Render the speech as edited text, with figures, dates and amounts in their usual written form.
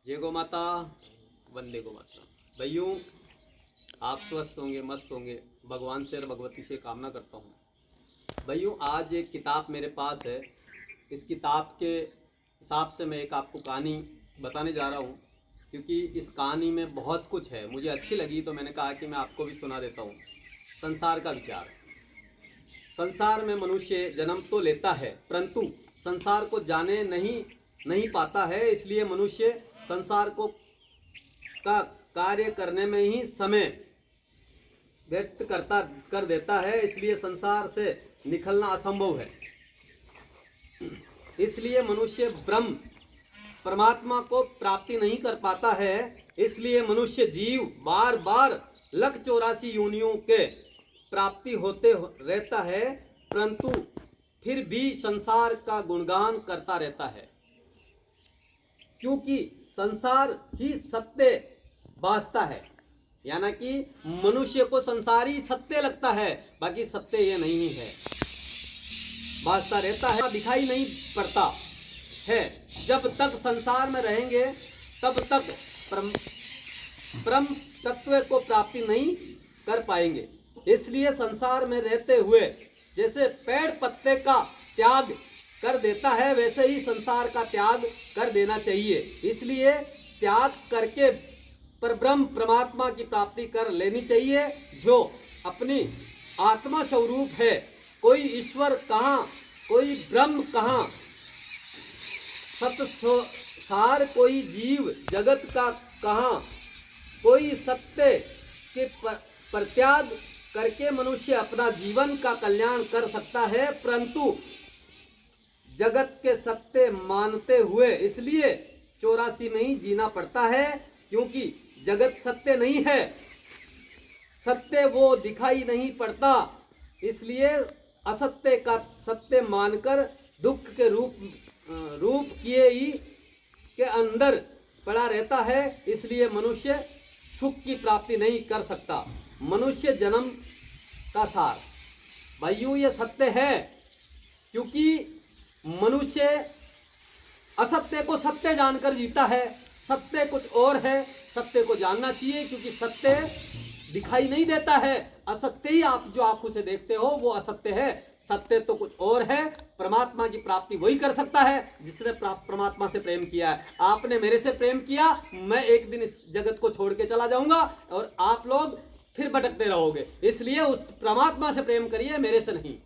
जय गो माता, वंदे गो माता। भाइयों, आप स्वस्थ होंगे, मस्त होंगे, भगवान से और भगवती से कामना करता हूँ। भाइयों, आज एक किताब मेरे पास है। इस किताब के हिसाब से मैं एक आपको कहानी बताने जा रहा हूँ, क्योंकि इस कहानी में बहुत कुछ है। मुझे अच्छी लगी तो मैंने कहा कि मैं आपको भी सुना देता हूँ। संसार का विचार। संसार में मनुष्य जन्म तो लेता है, परंतु संसार को जाने नहीं पाता है। इसलिए मनुष्य संसार को का कार्य करने में ही समय व्यक्त कर देता है। इसलिए संसार से निकलना असंभव है। इसलिए मनुष्य ब्रह्म परमात्मा को प्राप्ति नहीं कर पाता है। इसलिए मनुष्य जीव बार बार लख 84 योनियों के प्राप्ति होते रहता है, परंतु फिर भी संसार का गुणगान करता रहता है, क्योंकि संसार ही सत्य भासता है। यानी कि मनुष्य को संसार ही सत्य लगता है, बाकी सत्य ये नहीं है। भासता रहता है, दिखाई नहीं पड़ता है। जब तक संसार में रहेंगे तब तक परम तत्व को प्राप्ति नहीं कर पाएंगे। इसलिए संसार में रहते हुए जैसे पेड़ पत्ते का त्याग कर देता है, वैसे ही संसार का त्याग कर देना चाहिए। इसलिए त्याग करके परब्रह्म परमात्मा की प्राप्ति कर लेनी चाहिए, जो अपनी आत्मा स्वरूप है। कोई ईश्वर कहाँ, कोई ब्रह्म कहाँ, सत्सार कोई जीव जगत का कहाँ। कोई सत्य के परित्याग करके मनुष्य अपना जीवन का कल्याण कर सकता है, परंतु जगत के सत्य मानते हुए इसलिए 84 में ही जीना पड़ता है, क्योंकि जगत सत्य नहीं है। सत्य वो दिखाई नहीं पड़ता, इसलिए असत्य का सत्य मानकर दुख के रूप किए ही के अंदर पड़ा रहता है। इसलिए मनुष्य सुख की प्राप्ति नहीं कर सकता। मनुष्य जन्म का सार। भाइयों, ये सत्य है, क्योंकि मनुष्य असत्य को सत्य जानकर जीता है। सत्य कुछ और है, सत्य को जानना चाहिए, क्योंकि सत्य दिखाई नहीं देता है। असत्य ही आप जो आंखों से देखते हो वो असत्य है। सत्य तो कुछ और है। परमात्मा की प्राप्ति वही कर सकता है जिसने परमात्मा से प्रेम किया है। आपने मेरे से प्रेम किया, मैं एक दिन इस जगत को छोड़ के चला जाऊंगा और आप लोग फिर भटकते रहोगे। इसलिए उस परमात्मा से प्रेम करिए, मेरे से नहीं।